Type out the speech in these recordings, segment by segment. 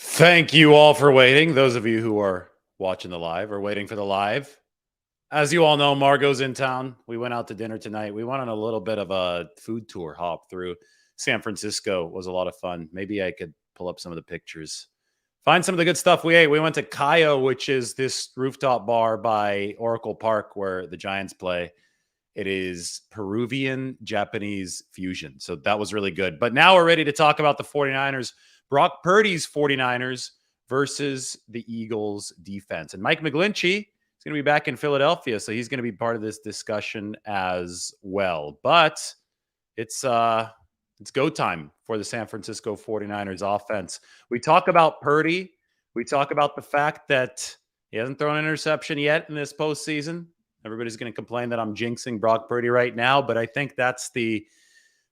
Thank you all for waiting. Those of you who are watching the live or waiting for the live. As you all know, Margot's in town. We went out to dinner tonight. We went on a little bit of a food tour hop through San Francisco. It was a lot of fun. Maybe I could pull up some of the pictures. Find some of the good stuff we ate. We went to Cayo, which is this rooftop bar by Oracle Park where the Giants play. It is Peruvian Japanese fusion. So that was really good. But now we're ready to talk about the 49ers. Brock Purdy's 49ers versus the Eagles defense. And Mike McGlinchey is going to be back in Philadelphia, so he's going to be part of this discussion as well. But it's go time for the San Francisco 49ers offense. We talk about Purdy. We talk about the fact that he hasn't thrown an interception yet in this postseason. Everybody's going to complain that I'm jinxing Brock Purdy right now, but I think that's the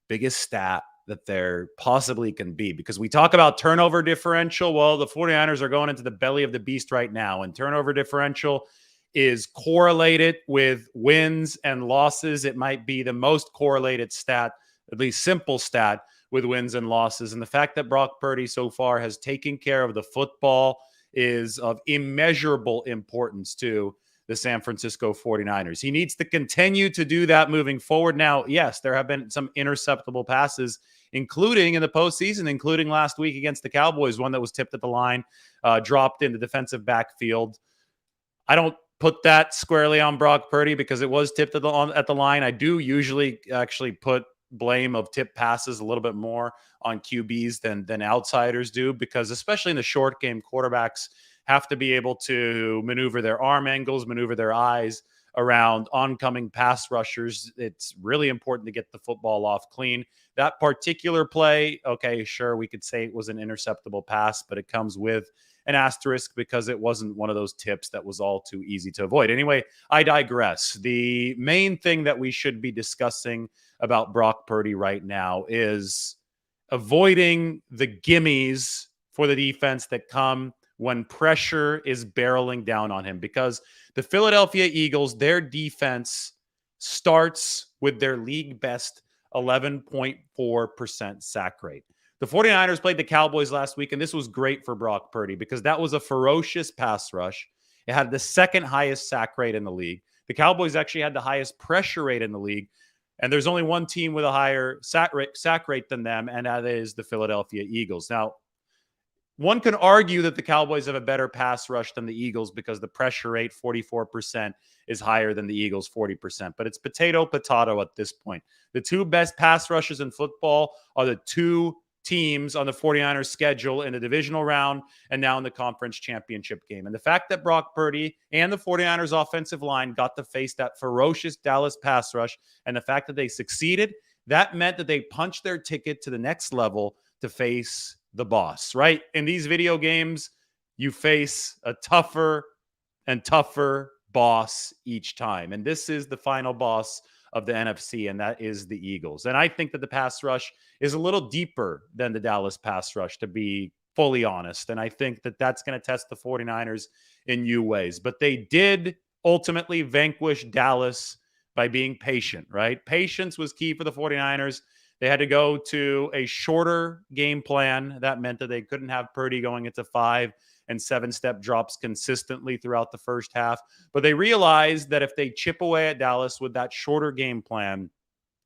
biggest stat that there possibly can be, because we talk about turnover differential. Well, the 49ers are going into the belly of the beast right now, and turnover differential is correlated with wins and losses. It might be the most correlated stat, at least simple stat, with wins and losses. And the fact that Brock Purdy so far has taken care of the football is of immeasurable importance to the San Francisco 49ers. He needs to continue to do that moving forward. Now, yes, there have been some interceptable passes, including in the postseason, including last week against the Cowboys, one that was tipped at the line, dropped in the defensive backfield. I don't put that squarely on Brock Purdy because it was tipped at the line. I do usually actually put blame of tip passes a little bit more on QBs than outsiders do, because especially in the short game, quarterbacks have to be able to maneuver their arm angles, maneuver their eyes around oncoming pass rushers. It's really important to get the football off clean. That particular play, okay, sure, we could say it was an interceptable pass, but it comes with an asterisk because it wasn't one of those tips that was all too easy to avoid. Anyway, I digress. The main thing that we should be discussing about Brock Purdy right now is avoiding the gimmies for the defense that come when pressure is barreling down on him, because the Philadelphia Eagles, their defense starts with their league best 11.4% sack rate. The 49ers played the Cowboys last week, and this was great for Brock Purdy because that was a ferocious pass rush. It had the second highest sack rate in the league. The Cowboys actually had the highest pressure rate in the league, and there's only one team with a higher sack rate than them, and that is the Philadelphia Eagles. Now, one can argue that the Cowboys have a better pass rush than the Eagles because the pressure rate, 44%, is higher than the Eagles, 40%. But it's potato at this point. The two best pass rushes in football are the two teams on the 49ers schedule in the divisional round and now in the conference championship game. And the fact that Brock Purdy and the 49ers offensive line got to face that ferocious Dallas pass rush, and the fact that they succeeded, that meant that they punched their ticket to the next level to face the boss, right? In these video games, you face a tougher and tougher boss each time. And this is the final boss of the NFC, and that is the Eagles. And I think that the pass rush is a little deeper than the Dallas pass rush, to be fully honest. And I think that that's going to test the 49ers in new ways. But they did ultimately vanquish Dallas by being patient, right? Patience was key for the 49ers. They had to go to a shorter game plan. That meant that they couldn't have Purdy going into 5 and 7-step drops consistently throughout the first half. But they realized that if they chip away at Dallas with that shorter game plan,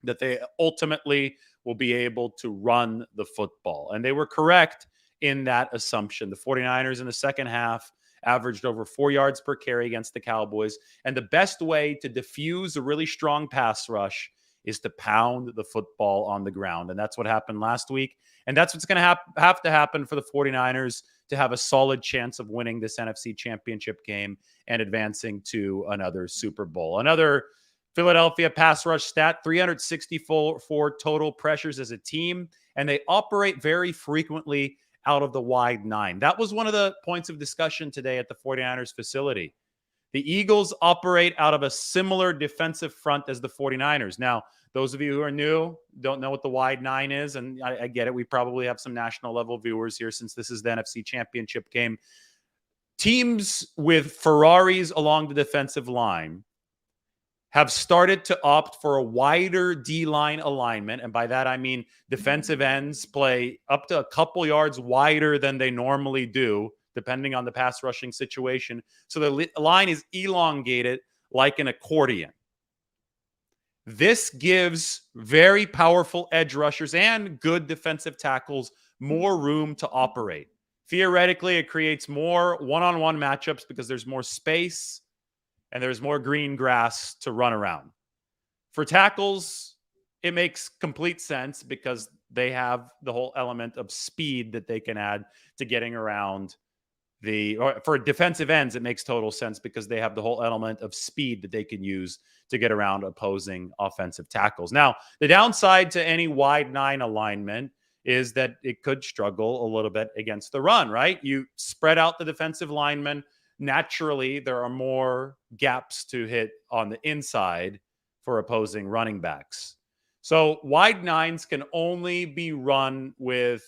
that they ultimately will be able to run the football. And they were correct in that assumption. The 49ers in the second half averaged over 4 yards per carry against the Cowboys. And the best way to diffuse a really strong pass rush is to pound the football on the ground. And that's what happened last week. And that's what's going to have to happen for the 49ers to have a solid chance of winning this NFC championship game and advancing to another Super Bowl. Another Philadelphia pass rush stat, 364 total pressures as a team, and they operate very frequently out of the wide 9. That was one of the points of discussion today at the 49ers facility. The Eagles operate out of a similar defensive front as the 49ers. Now, those of you who are new, don't know what the wide 9 is, and I get it. We probably have some national level viewers here since this is the NFC championship game. Teams with Ferraris along the defensive line have started to opt for a wider D-line alignment. And by that, I mean defensive ends play up to a couple yards wider than they normally do, depending on the pass rushing situation. So the line is elongated like an accordion. This gives very powerful edge rushers and good defensive tackles more room to operate. Theoretically, it creates more one-on-one matchups because there's more space and there's more green grass to run around. For tackles, it makes complete sense because they have the whole element of speed that they can add to getting around or for defensive ends, it makes total sense because they have the whole element of speed that they can use to get around opposing offensive tackles. Now, the downside to any wide nine alignment is that it could struggle a little bit against the run, right? You spread out the defensive linemen. Naturally, there are more gaps to hit on the inside for opposing running backs. So wide nines can only be run with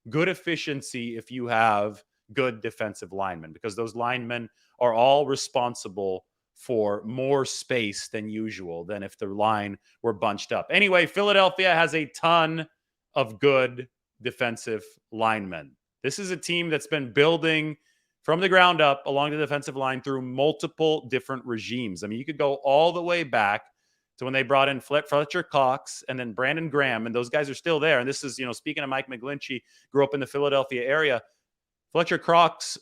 good efficiency if you have good defensive linemen, because those linemen are all responsible for more space than usual than if the line were bunched up. Anyway, Philadelphia has a ton of good defensive linemen. This is a team that's been building from the ground up along the defensive line through multiple different regimes. I mean, you could go all the way back to when they brought in Fletcher Cox and then Brandon Graham, and those guys are still there. And this is, speaking of Mike McGlinchey, grew up in the Philadelphia area. Fletcher Cox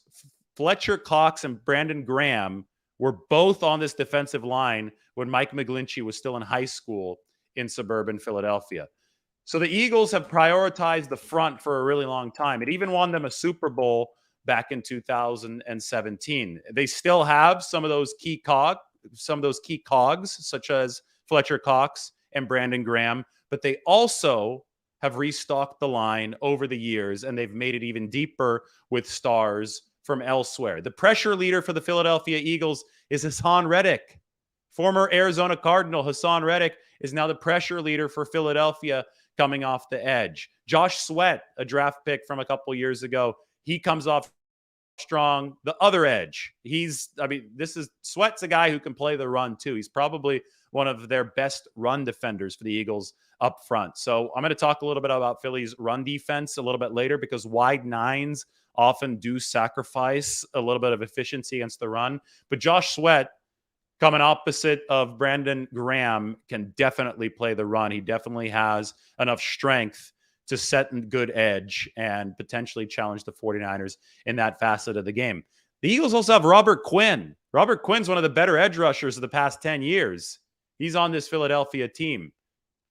and Brandon Graham were both on this defensive line when Mike McGlinchey was still in high school in suburban Philadelphia. So the Eagles have prioritized the front for a really long time. It even won them a Super Bowl back in 2017. They still have some of those key cogs, such as Fletcher Cox and Brandon Graham, but they also have restocked the line over the years, and they've made it even deeper with stars from elsewhere. The pressure leader for the Philadelphia Eagles is Hassan Reddick. Former Arizona Cardinal Hassan Reddick is now the pressure leader for Philadelphia coming off the edge. Josh Sweat, a draft pick from a couple years ago, he comes off strong. The other edge, Sweat's a guy who can play the run too. He's probably one of their best run defenders for the Eagles up front. So I'm going to talk a little bit about Philly's run defense a little bit later, because wide nines often do sacrifice a little bit of efficiency against the run. But Josh Sweat, coming opposite of Brandon Graham, can definitely play the run. He definitely has enough strength to set a good edge and potentially challenge the 49ers in that facet of the game. The Eagles also have Robert Quinn. Robert Quinn's one of the better edge rushers of the past 10 years. He's on this Philadelphia team.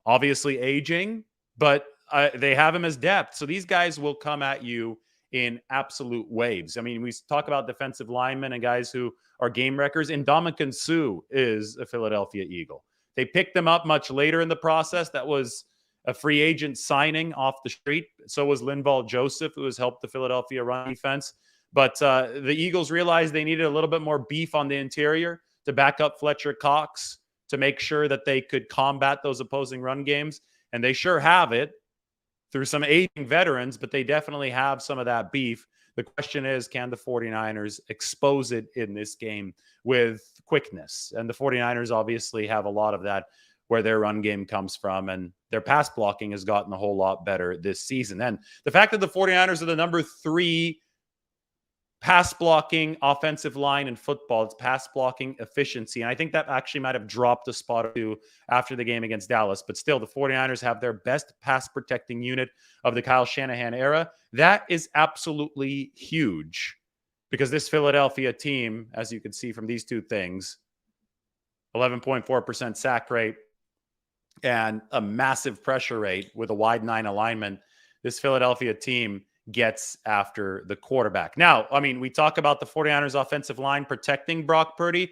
Obviously aging, but they have him as depth. So these guys will come at you in absolute waves. I mean, we talk about defensive linemen and guys who are game wreckers. Ndamukong Suh is a Philadelphia Eagle. They picked him up much later in the process. That was a free agent signing off the street. So was Linval Joseph, who has helped the Philadelphia run defense. But the Eagles realized they needed a little bit more beef on the interior to back up Fletcher Cox, to make sure that they could combat those opposing run games. And they sure have it through some aging veterans, but they definitely have some of that beef. The question is, can the 49ers expose it in this game with quickness? And the 49ers obviously have a lot of that where their run game comes from, and their pass blocking has gotten a whole lot better this season. And the fact that the 49ers are the number 3 pass blocking offensive line in football, it's pass blocking efficiency. And I think that actually might have dropped a spot or two after the game against Dallas. But still, the 49ers have their best pass protecting unit of the Kyle Shanahan era. That is absolutely huge, because this Philadelphia team, as you can see from these two things, 11.4% sack rate and a massive pressure rate with a wide nine alignment. This Philadelphia team gets after the quarterback. Now, I mean, we talk about the 49ers offensive line protecting Brock Purdy.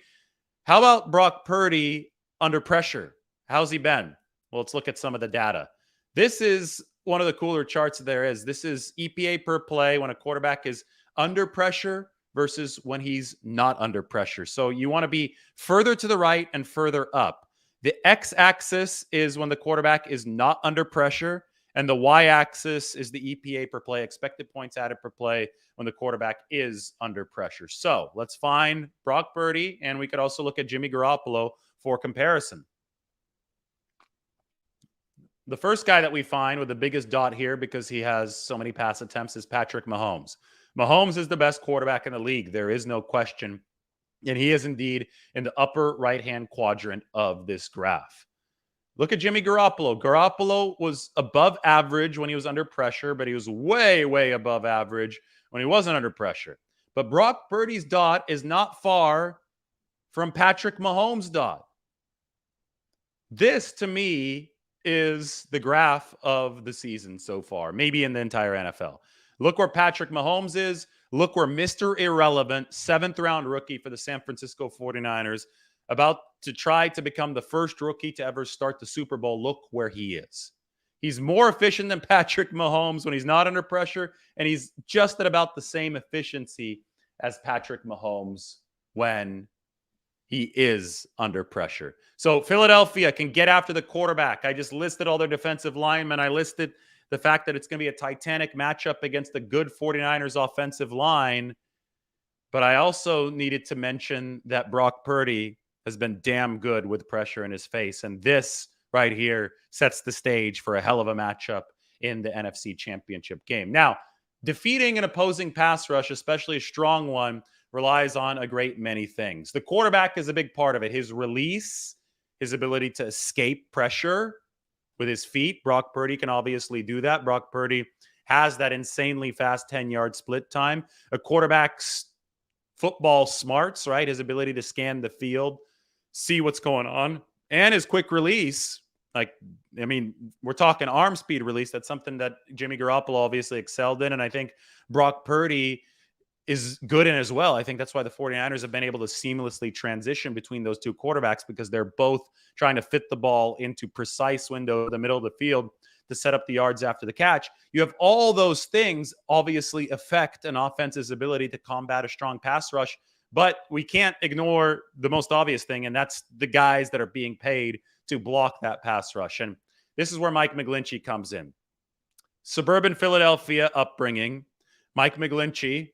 How about Brock Purdy under pressure? How's he been? Well, let's look at some of the data. This is one of the cooler charts there is. This is EPA per play when a quarterback is under pressure versus when he's not under pressure. So you want to be further to the right and further up. The x-axis is when the quarterback is not under pressure, and the y-axis is the EPA per play, expected points added per play, when the quarterback is under pressure. So let's find Brock Purdy, and we could also look at Jimmy Garoppolo for comparison. The first guy that we find with the biggest dot here, because he has so many pass attempts, is Patrick Mahomes. Mahomes is the best quarterback in the league. There is no question. And he is indeed in the upper right-hand quadrant of this graph. Look at Jimmy Garoppolo. Garoppolo was above average when he was under pressure, but he was way, way above average when he wasn't under pressure. But Brock Purdy's dot is not far from Patrick Mahomes' dot. This, to me, is the graph of the season so far, maybe in the entire NFL. Look where Patrick Mahomes is. Look where Mr. Irrelevant, 7th-round rookie for the San Francisco 49ers, about to try to become the first rookie to ever start the Super Bowl. Look where he is. He's more efficient than Patrick Mahomes when he's not under pressure, and he's just at about the same efficiency as Patrick Mahomes when he is under pressure. So Philadelphia can get after the quarterback. I just listed all their defensive linemen. I listed the fact that it's going to be a titanic matchup against the good 49ers offensive line. But I also needed to mention that Brock Purdy has been damn good with pressure in his face. And this right here sets the stage for a hell of a matchup in the NFC Championship game. Now, defeating an opposing pass rush, especially a strong one, relies on a great many things. The quarterback is a big part of it. His release, his ability to escape pressure with his feet. Brock Purdy can obviously do that. Brock Purdy has that insanely fast 10-yard split time. A quarterback's football smarts, right? His ability to scan the field, see what's going on, and his quick release. We're talking arm speed release. That's something that Jimmy Garoppolo obviously excelled in, and I think Brock Purdy is good in as well. I think that's why the 49ers have been able to seamlessly transition between those two quarterbacks, because they're both trying to fit the ball into precise window in the middle of the field to set up the yards after the catch. You have all those things obviously affect an offense's ability to combat a strong pass rush, but we can't ignore the most obvious thing, and that's the guys that are being paid to block that pass rush. And this is where Mike McGlinchey comes in. Suburban Philadelphia upbringing. Mike McGlinchey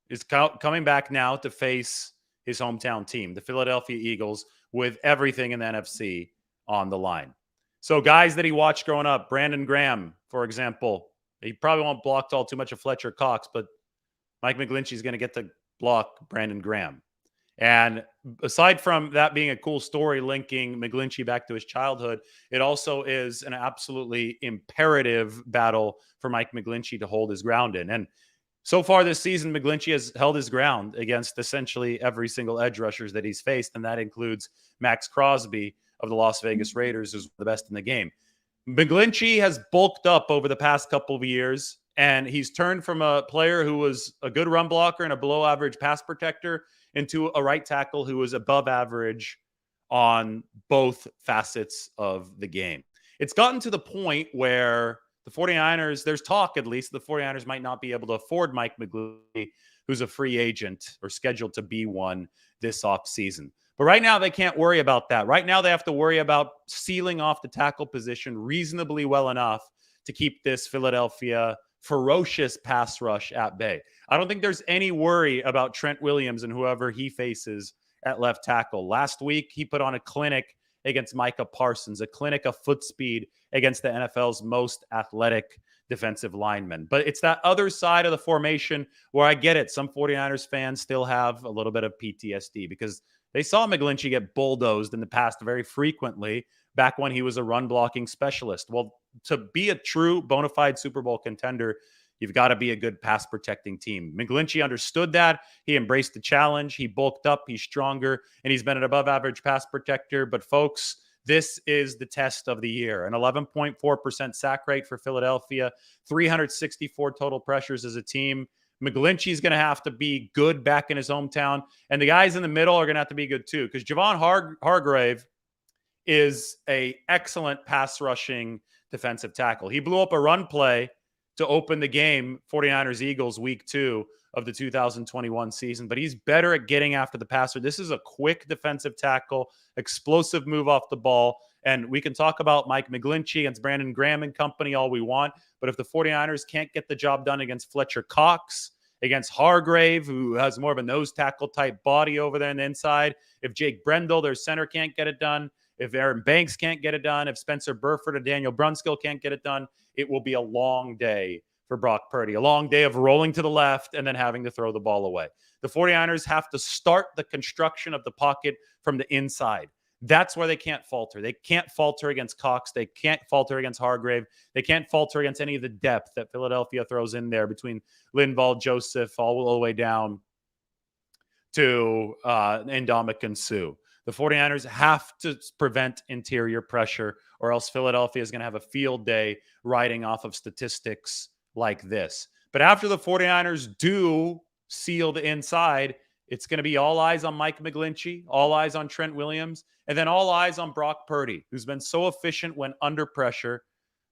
is coming back now to face his hometown team, the Philadelphia Eagles, with everything in the NFC on the line. So guys that he watched growing up, Brandon Graham, for example, he probably won't block all too much of Fletcher Cox, but Mike McGlinchey is going to get to block Brandon Graham. And aside from that being a cool story linking McGlinchey back to his childhood, it also is an absolutely imperative battle for Mike McGlinchey to hold his ground in. And so far this season, McGlinchey has held his ground against essentially every single edge rushers that he's faced, and that includes Max Crosby of the Las Vegas Raiders, who's the best in the game. McGlinchey has bulked up over the past couple of years, and he's turned from a player who was a good run blocker and a below-average pass protector into a right tackle who was above average on both facets of the game. It's gotten to the point where the 49ers, there's talk at least, the 49ers might not be able to afford Mike McGlinchey, who's a free agent or scheduled to be one this offseason. But right now, they can't worry about that. Right now, they have to worry about sealing off the tackle position reasonably well enough to keep this Philadelphia ferocious pass rush at bay. I don't think there's any worry about Trent Williams and whoever he faces at left tackle. Last week, he put on a clinic against Micah Parsons, a clinic of foot speed against the NFL's most athletic defensive linemen. But it's that other side of the formation where I get it. Some 49ers fans still have a little bit of PTSD because they saw McGlinchey get bulldozed in the past very frequently back when he was a run blocking specialist. Well, to be a true bona fide Super Bowl contender, you've got to be a good pass protecting team. McGlinchey understood that. He embraced the challenge. He bulked up. He's stronger, and he's been an above average pass protector. But folks, this is the test of the year. An 11.4% sack rate for Philadelphia, 364 total pressures as a team. McGlinchey's going to have to be good back in his hometown, and the guys in the middle are going to have to be good too, because Javon Hargrave is a excellent pass rushing defensive tackle. He blew up a run play to open the game, 49ers Eagles week 2 of the 2021 season, but he's better at getting after the passer. This is a quick defensive tackle, explosive move off the ball. And we can talk about Mike McGlinchey against Brandon Graham and company all we want, but if the 49ers can't get the job done against Fletcher Cox, against Hargrave, who has more of a nose tackle type body over there on the inside. If Jake Brendel, their center, can't get it done, if Aaron Banks can't get it done, if Spencer Burford or Daniel Brunskill can't get it done, it will be a long day for Brock Purdy, a long day of rolling to the left and then having to throw the ball away. The 49ers have to start the construction of the pocket from the inside. That's where they can't falter. They can't falter against Cox. They can't falter against Hargrave. They can't falter against any of the depth that Philadelphia throws in there between Linval, Joseph, all the way down to Ndamukong Suh. The 49ers have to prevent interior pressure, or else Philadelphia is going to have a field day riding off of statistics like this. But after the 49ers do seal the inside, it's going to be all eyes on Mike McGlinchey, all eyes on Trent Williams, and then all eyes on Brock Purdy, who's been so efficient when under pressure.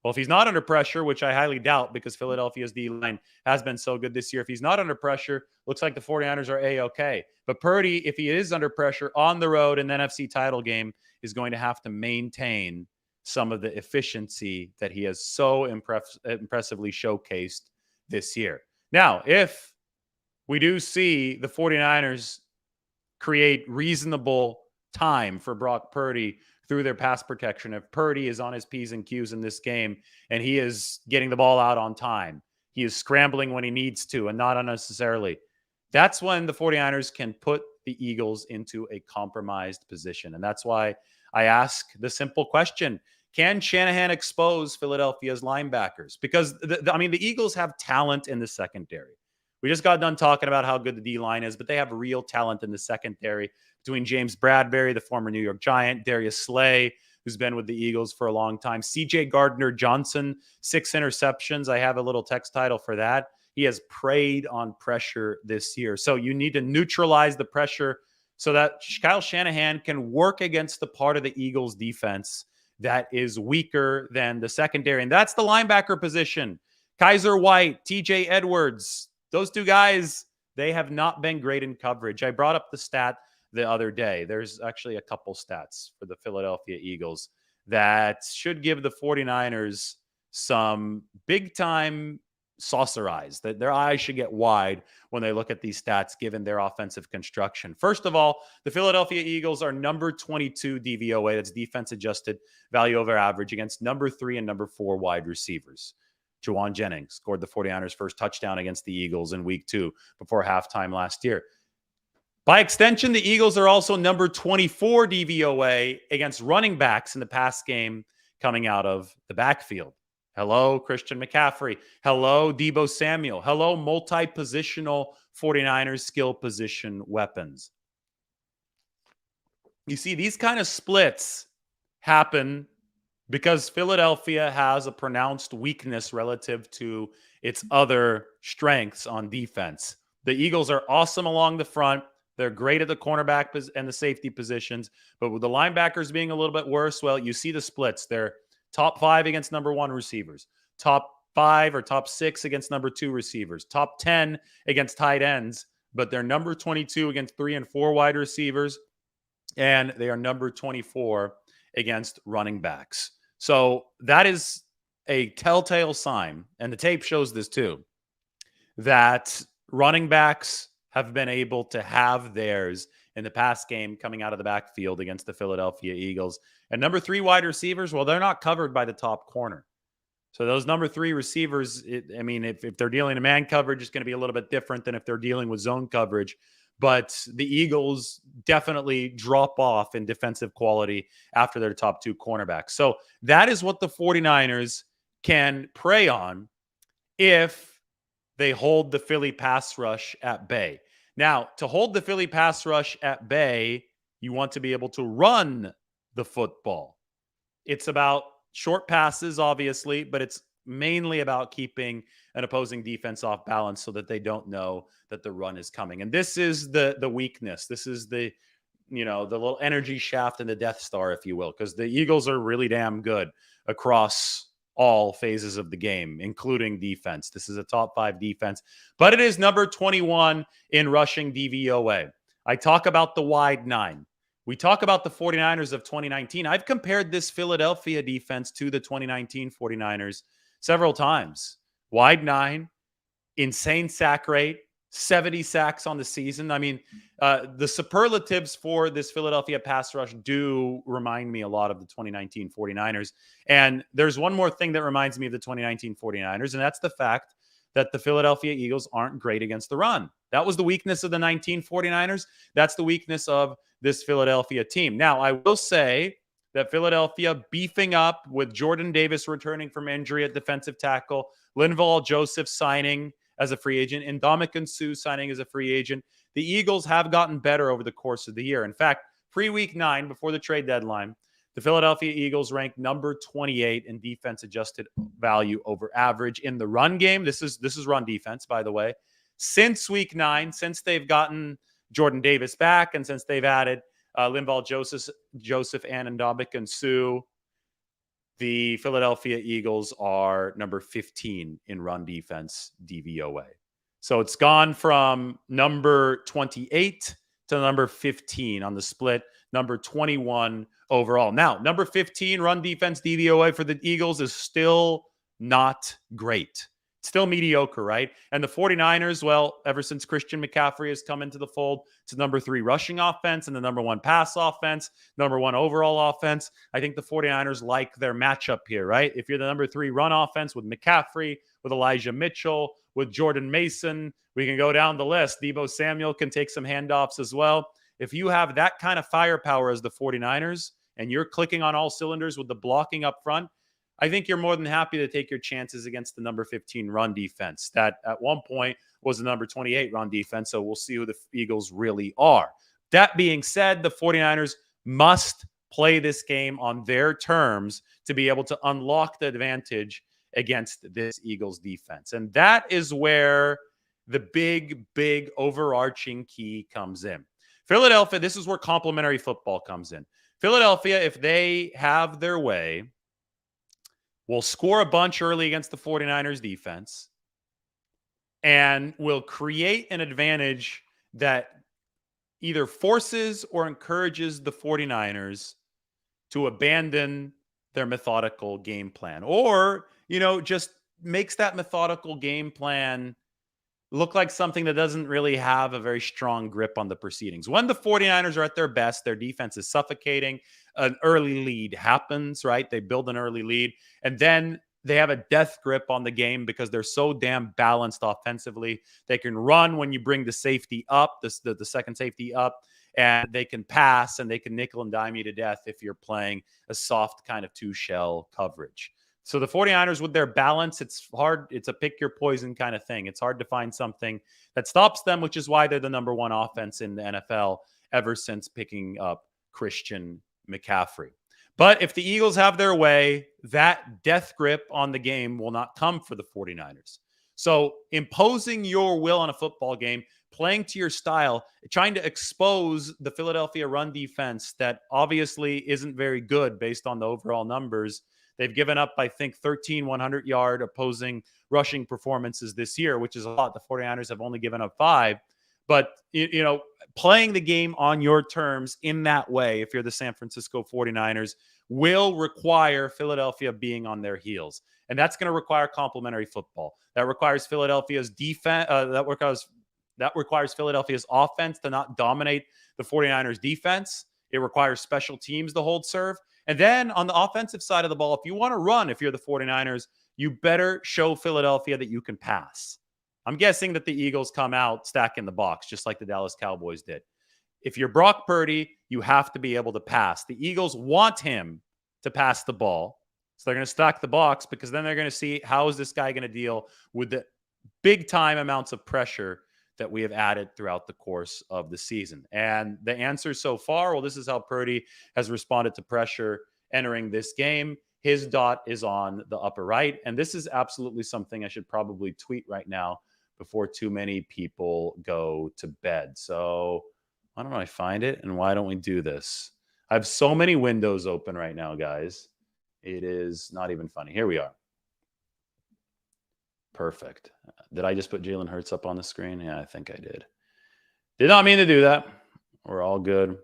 Well, if he's not under pressure, which I highly doubt because Philadelphia's D-line has been so good this year, if he's not under pressure, looks like the 49ers are A-okay. But Purdy, if he is under pressure on the road in the NFC title game, is going to have to maintain some of the efficiency that he has so impressively showcased this year. Now, if we do see the 49ers create reasonable time for Brock Purdy through their pass protection, if Purdy is on his P's and Q's in this game and he is getting the ball out on time, he is scrambling when he needs to and not unnecessarily, that's when the 49ers can put the Eagles into a compromised position. And that's why I ask the simple question: can Shanahan expose Philadelphia's linebackers? Because, the Eagles have talent in the secondary. We just got done talking about how good the D-line is, but they have real talent in the secondary between James Bradbury, the former New York Giant, Darius Slay, who's been with the Eagles for a long time, C.J. Gardner-Johnson, 6 interceptions. I have a little text title for that. He has preyed on pressure this year. So you need to neutralize the pressure so that Kyle Shanahan can work against the part of the Eagles defense that is weaker than the secondary. And that's the linebacker position. Kaiser White, TJ Edwards, those two guys, they have not been great in coverage. I brought up the stat the other day. There's actually a couple stats for the Philadelphia Eagles that should give the 49ers some big-time saucer eyes, that their eyes should get wide when they look at these stats given their offensive construction. First of all, the Philadelphia Eagles are number 22 DVOA, that's defense adjusted value over average, against number 3 and number 4 wide receivers. Juwan Jennings scored the 49ers' first touchdown against the Eagles in week 2 before halftime last year. By extension, the Eagles are also number 24 DVOA against running backs in the pass game coming out of the backfield. Hello, Christian McCaffrey. Hello, Deebo Samuel. Hello, multi-positional 49ers skill position weapons. You see, these kind of splits happen because Philadelphia has a pronounced weakness relative to its other strengths on defense. The Eagles are awesome along the front. They're great at the cornerback and the safety positions. But with the linebackers being a little bit worse, well, you see the splits. They're top 5 against number 1 receivers, top 5 or top 6 against number 2 receivers, top 10 against tight ends, but they're number 22 against 3 and 4 wide receivers, and they are number 24 against running backs. So that is a telltale sign, and the tape shows this too, that running backs have been able to have theirs in the pass game coming out of the backfield against the Philadelphia Eagles. And number 3 wide receivers, well, they're not covered by the top corner. So those number 3 receivers, if they're dealing in man coverage, it's going to be a little bit different than if they're dealing with zone coverage. But the Eagles definitely drop off in defensive quality after their top 2 cornerbacks. So that is what the 49ers can prey on if they hold the Philly pass rush at bay. Now, to hold the Philly pass rush at bay, you want to be able to run the football. It's about short passes, obviously, but it's mainly about keeping an opposing defense off balance so that they don't know that the run is coming. And this is the weakness. This is the little energy shaft in the Death Star, if you will, because the Eagles are really damn good across all phases of the game, including defense. This is a top 5 defense, but it is number 21 in rushing DVOA. I talk about the wide 9. We talk about the 49ers of 2019. I've compared this Philadelphia defense to the 2019 49ers several times. Wide 9, insane sack rate, 70 sacks on the season. I mean, the superlatives for this Philadelphia pass rush do remind me a lot of the 2019 49ers. And there's one more thing that reminds me of the 2019 49ers, and that's the fact that the Philadelphia Eagles aren't great against the run. That was the weakness of the 1949ers. That's the weakness of this Philadelphia team. Now, I will say that Philadelphia beefing up with Jordan Davis returning from injury at defensive tackle, Linval Joseph signing as a free agent, and Ndamukong Suh signing as a free agent. The Eagles have gotten better over the course of the year. In fact, pre-week 9, before the trade deadline, the Philadelphia Eagles ranked number 28 in defense adjusted value over average in the run game. This is run defense, by the way. Since week 9, since they've gotten Jordan Davis back, and since they've added Linval Joseph and Ndamukong Suh, the Philadelphia Eagles are number 15 in run defense DVOA. So it's gone from number 28 to number 15 on the split, number 21 overall. Now, number 15 run defense DVOA for the Eagles is still not great. It's still mediocre, right? And the 49ers, well, ever since Christian McCaffrey has come into the fold, it's the number 3 rushing offense and the number 1 pass offense, number 1 overall offense. I think the 49ers like their matchup here, right? If you're the number 3 run offense with McCaffrey, with Elijah Mitchell, with Jordan Mason, we can go down the list. Deebo Samuel can take some handoffs as well. If you have that kind of firepower as the 49ers and you're clicking on all cylinders with the blocking up front, I think you're more than happy to take your chances against the number 15 run defense that at one point was the number 28 run defense. So we'll see who the Eagles really are. That being said, the 49ers must play this game on their terms to be able to unlock the advantage against this Eagles defense. And that is where the big overarching key comes in. Philadelphia, this is where complementary football comes in. Philadelphia, if they have their way, will score a bunch early against the 49ers defense and will create an advantage that either forces or encourages the 49ers to abandon their methodical game plan, or, just makes that methodical game plan look like something that doesn't really have a very strong grip on the proceedings. When the 49ers are at their best, their defense is suffocating. An early lead happens, right? They build an early lead, and then they have a death grip on the game because they're so damn balanced offensively. They can run when you bring the safety up, the second safety up, and they can pass and they can nickel and dime you to death if you're playing a soft kind of 2-shell coverage. So the 49ers with their balance, it's hard. It's a pick your poison kind of thing. It's hard to find something that stops them, which is why they're the number 1 offense in the NFL ever since picking up Christian McCaffrey. But if the Eagles have their way, that death grip on the game will not come for the 49ers. So imposing your will on a football game, playing to your style, trying to expose the Philadelphia run defense that obviously isn't very good based on the overall numbers. They've given up, I think, 13 100-yard opposing rushing performances this year, which is a lot. The 49ers have only given up 5. But, playing the game on your terms in that way, if you're the San Francisco 49ers, will require Philadelphia being on their heels. And that's going to require complementary football. That requires Philadelphia's defense. That requires Philadelphia's offense to not dominate the 49ers defense. It requires special teams to hold serve. And then on the offensive side of the ball, if you want to run, if you're the 49ers, you better show Philadelphia that you can pass. I'm guessing that the Eagles come out stacking the box, just like the Dallas Cowboys did. If you're Brock Purdy, you have to be able to pass. The Eagles want him to pass the ball. So they're going to stack the box because then they're going to see how is this guy going to deal with the big time amounts of pressure that we have added throughout the course of the season. And the answer so far, well, this is how Purdy has responded to pressure entering this game. His dot is on the upper right. And this is absolutely something I should probably tweet right now before too many people go to bed. So why don't I find it? And why don't we do this? I have so many windows open right now, guys. It is not even funny. Here we are. Perfect. Did I just put Jalen Hurts up on the screen? Yeah, I think I did. Did not mean to do that. We're all good.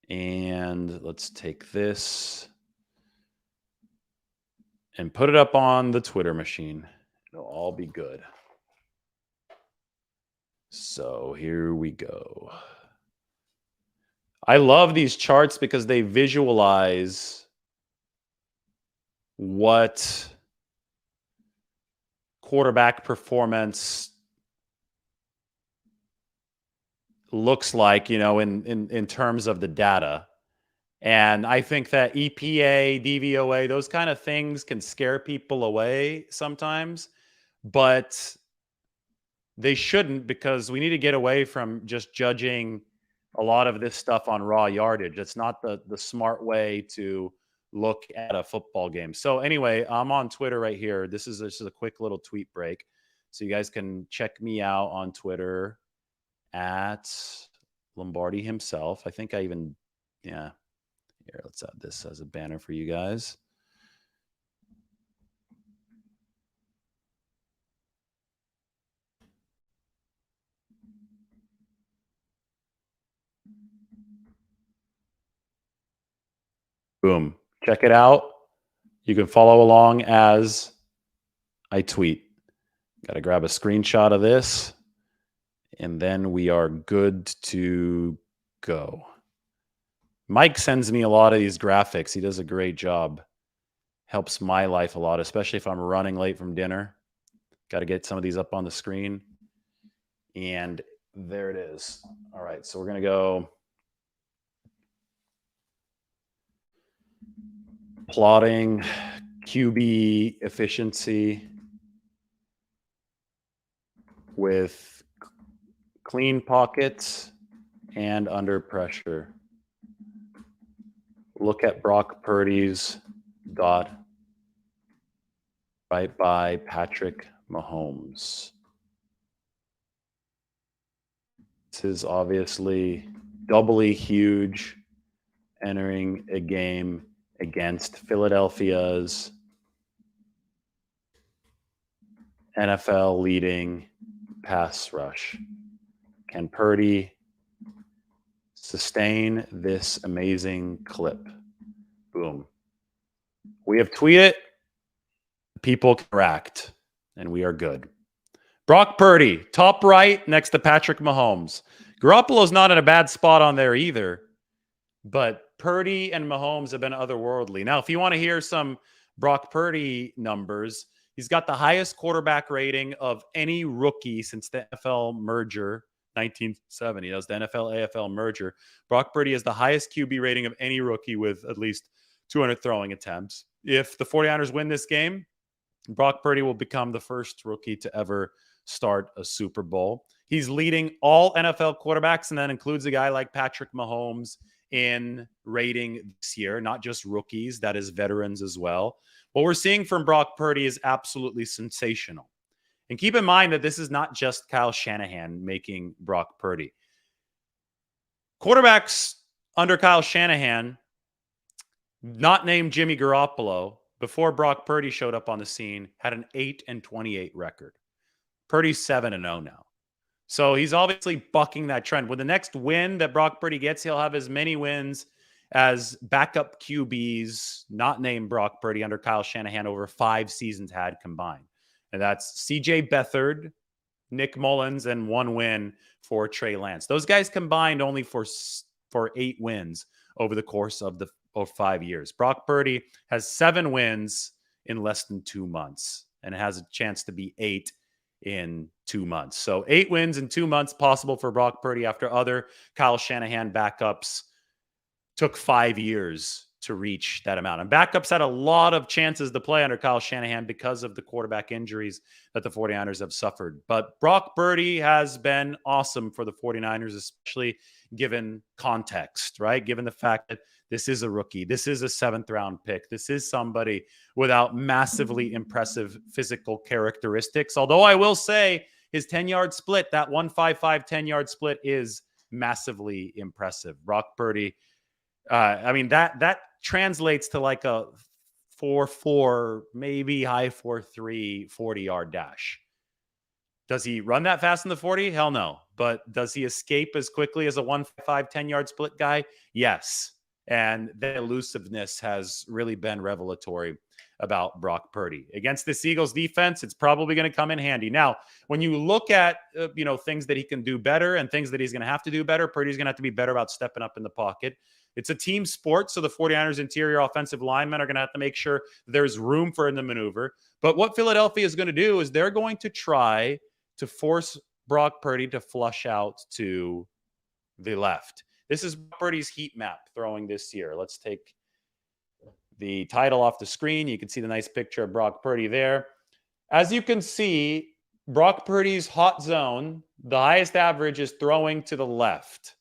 And let's take this and put it up on the Twitter machine. It'll all be good. So here we go. I love these charts because they visualize what quarterback performance looks like, in terms of the data. And I think that EPA, DVOA, those kind of things can scare people away sometimes, but they shouldn't, because we need to get away from just judging a lot of this stuff on raw yardage. It's not the smart way to look at a football game. So anyway, I'm on Twitter right here. This is a quick little tweet break. So you guys can check me out on Twitter at Lombardi himself. I think I even, yeah. Here, let's add this as a banner for you guys. Boom. Check it out. You can follow along as I tweet. Got to grab a screenshot of this, and then we are good to go. Mike sends me a lot of these graphics. He does a great job. Helps my life a lot, especially if I'm running late from dinner. Got to get some of these up on the screen. And there it is. All right, so we're going to go plotting QB efficiency with clean pockets and under pressure. Look at Brock Purdy's dot right by Patrick Mahomes. This is obviously doubly huge, entering a game against Philadelphia's NFL leading pass rush. Can Purdy sustain this amazing clip? Boom. We have tweeted. People can react, and we are good. Brock Purdy, top right next to Patrick Mahomes. Garoppolo's not in a bad spot on there either, but Purdy and Mahomes have been otherworldly. Now, if you want to hear some Brock Purdy numbers, he's got the highest quarterback rating of any rookie since the NFL merger, 1970. That was the NFL-AFL merger. Brock Purdy has the highest QB rating of any rookie with at least 200 throwing attempts. If the 49ers win this game, Brock Purdy will become the first rookie to ever start a Super Bowl. He's leading all NFL quarterbacks, and that includes a guy like Patrick Mahomes in rating this year, not just rookies, that is veterans as well. What we're seeing from Brock Purdy is absolutely sensational. And keep in mind that this is not just Kyle Shanahan making Brock Purdy. Quarterbacks under Kyle Shanahan, not named Jimmy Garoppolo, before Brock Purdy showed up on the scene, had an 8-28 record. Purdy's 7-0 now. So he's obviously bucking that trend. With the next win that Brock Purdy gets, he'll have as many wins as backup QBs, not named Brock Purdy, under Kyle Shanahan over 5 seasons had combined. And that's CJ Beathard, Nick Mullins, and 1 win for Trey Lance. Those guys combined only for 8 wins over the course of 5 years. Brock Purdy has 7 wins in less than 2 months, and it has a chance to be 8 in 2 months. So 8 wins in 2 months possible for Brock Purdy after other Kyle Shanahan backups took 5 years to reach that amount. And backups had a lot of chances to play under Kyle Shanahan because of the quarterback injuries that the 49ers have suffered. But Brock Purdy has been awesome for the 49ers, especially given context, right? Given the fact that this is a rookie. This is a 7th round pick. This is somebody without massively impressive physical characteristics. Although I will say his 10-yard split, that 1-5-5 10-yard split, is massively impressive. Brock Purdy, that translates to like a 4.4, maybe high 4.3 40-yard dash. Does he run that fast in the 40? Hell no. But does he escape as quickly as a 1-5 10-yard split guy? Yes. And the elusiveness has really been revelatory about Brock Purdy. Against this Eagles defense, it's probably going to come in handy. Now, when you look at things that he can do better and things that he's going to have to do better, Purdy's going to have to be better about stepping up in the pocket. It's a team sport, so the 49ers interior offensive linemen are going to have to make sure there's room for him to maneuver. But what Philadelphia is going to do is they're going to try to force Brock Purdy to flush out to the left. This is Purdy's heat map throwing this year. Let's take the title off the screen. You can see the nice picture of Brock Purdy there. As you can see, Brock Purdy's hot zone, the highest average is throwing to the left.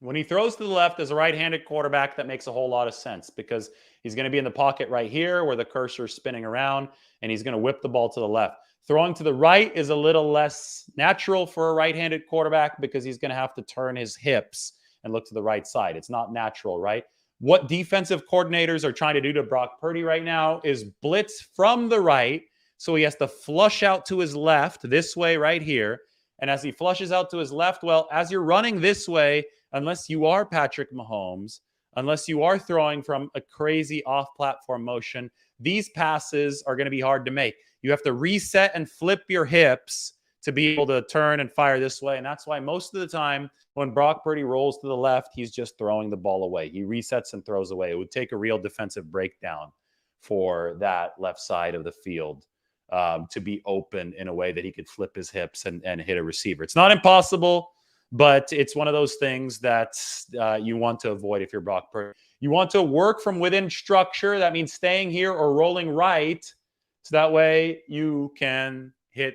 When he throws to the left as a right-handed quarterback, that makes a whole lot of sense because he's going to be in the pocket right here where the cursor is spinning around, and he's going to whip the ball to the left. Throwing to the right is a little less natural for a right-handed quarterback because he's going to have to turn his hips and look to the right side. It's not natural, right? What defensive coordinators are trying to do to Brock Purdy right now is blitz from the right, so he has to flush out to his left this way right here. And as he flushes out to his left, well, as you're running this way, unless you are Patrick Mahomes, unless you are throwing from a crazy off-platform motion, these passes are going to be hard to make. You have to reset and flip your hips to be able to turn and fire this way. And that's why most of the time when Brock Purdy rolls to the left, he's just throwing the ball away. He resets and throws away. It would take a real defensive breakdown for that left side of the field to be open in a way that he could flip his hips and hit a receiver. It's not impossible, but it's one of those things that you want to avoid if you're Brock Purdy. You want to work from within structure. That means staying here or rolling right. So that way you can hit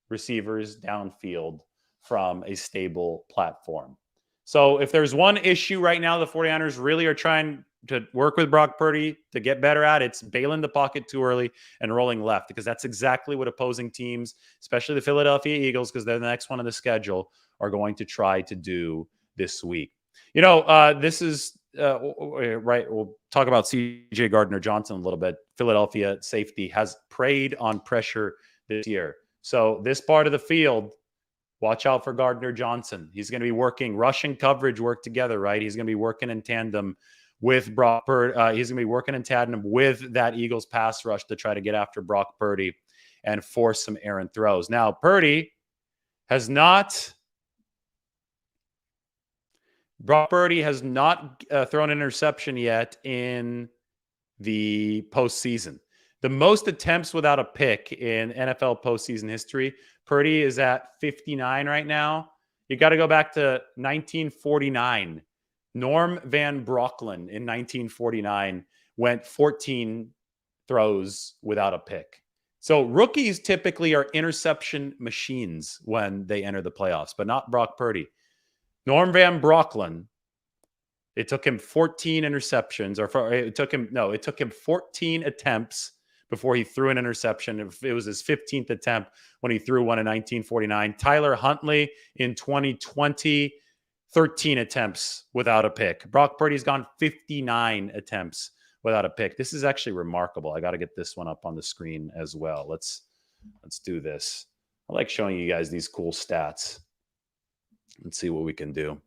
receivers downfield from a stable platform. So if there's one issue right now the 49ers really are trying to work with Brock Purdy to get better at, it's bailing the pocket too early and rolling left, because that's exactly what opposing teams, especially the Philadelphia Eagles, because they're the next one on the schedule, are going to try to do this week. This is right. We'll talk about C.J. Gardner-Johnson a little bit. Philadelphia safety has preyed on pressure this year. So this part of the field, watch out for Gardner-Johnson. He's going to be working rush and coverage work together, right? He's going to be working in tandem with Brock Purdy. He's going to be working in tandem with that Eagles pass rush to try to get after Brock Purdy and force some errant throws. Now, Brock Purdy has not thrown an interception yet in the postseason. The most attempts without a pick in NFL postseason history, Purdy is at 59 right now. You got to go back to 1949. Norm Van Brocklin in 1949 went 14 throws without a pick. So rookies typically are interception machines when they enter the playoffs, but not Brock Purdy. Norm Van Brocklin, it took him 14 interceptions, it took him 14 attempts before he threw an interception. It was his 15th attempt when he threw one in 1949. Tyler Huntley in 2020, 13 attempts without a pick. Brock Purdy's gone 59 attempts without a pick. This is actually remarkable. I got to get this one up on the screen as well. Let's do this. I like showing you guys these cool stats. Let's see what we can do.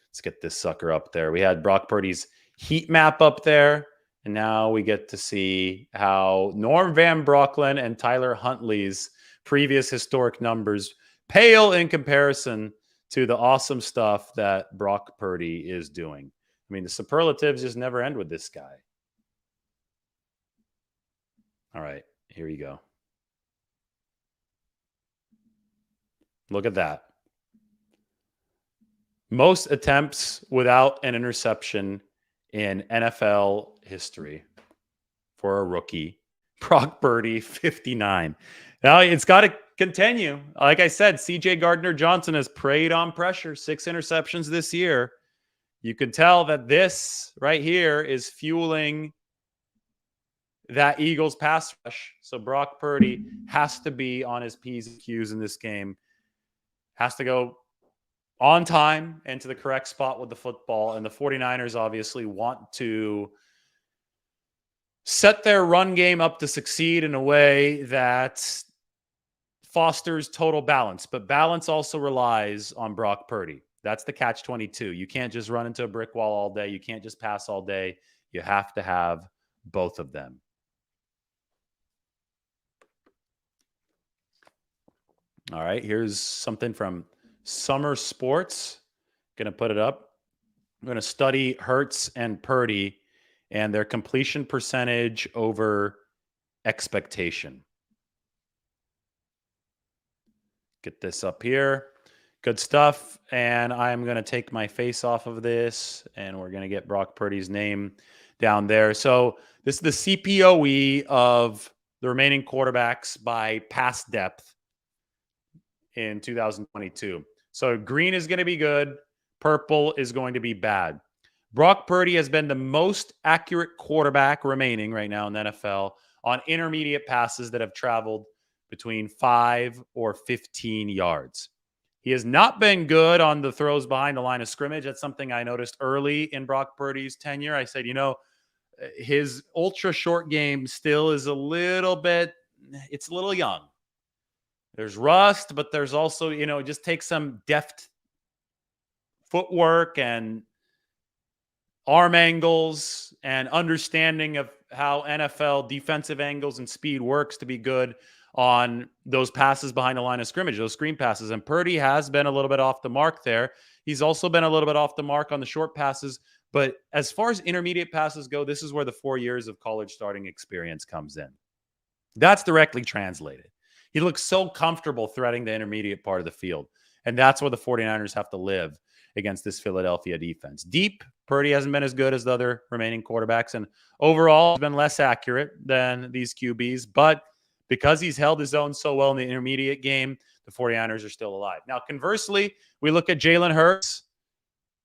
Let's get this sucker up there. We had Brock Purdy's heat map up there, and now we get to see how Norm Van Brocklin and Tyler Huntley's previous historic numbers pale in comparison to the awesome stuff that Brock Purdy is doing. I mean, the superlatives just never end with this guy. All right, here you go. Look at that. Most attempts without an interception in NFL history for a rookie. Brock Purdy, 59. Now, it's got to continue. Like I said, C.J. Gardner-Johnson has preyed on pressure. 6 interceptions this year. You can tell that this right here is fueling that Eagles pass rush. So Brock Purdy has to be on his P's and Q's in this game. Has to go on time and to the correct spot with the football. And the 49ers obviously want to set their run game up to succeed in a way that fosters total balance. But balance also relies on Brock Purdy. That's the catch-22. You can't just run into a brick wall all day. You can't just pass all day. You have to have both of them. All right, here's something from Summer Sports. Going to put it up. I'm going to study Hertz and Purdy and their completion percentage over expectation. Get this up here. Good stuff. And I'm going to take my face off of this and we're going to get Brock Purdy's name down there. So this is the CPOE of the remaining quarterbacks by pass depth in 2022. So green is going to be good. Purple is going to be bad. Brock Purdy has been the most accurate quarterback remaining right now in the NFL on intermediate passes that have traveled between 5 or 15 yards. He has not been good on the throws behind the line of scrimmage. That's something I noticed early in Brock Purdy's tenure. I said, his ultra short game still is it's a little young. There's rust, but there's also, just take some deft footwork and arm angles and understanding of how NFL defensive angles and speed works to be good on those passes behind the line of scrimmage, those screen passes. And Purdy has been a little bit off the mark there. He's also been a little bit off the mark on the short passes. But as far as intermediate passes go, this is where the 4 years of college starting experience comes in. That's directly translated. He looks so comfortable threading the intermediate part of the field. And that's where the 49ers have to live against this Philadelphia defense. Deep, Purdy hasn't been as good as the other remaining quarterbacks. And overall, he's been less accurate than these QBs. But because he's held his own so well in the intermediate game, the 49ers are still alive. Now, conversely, we look at Jalen Hurts.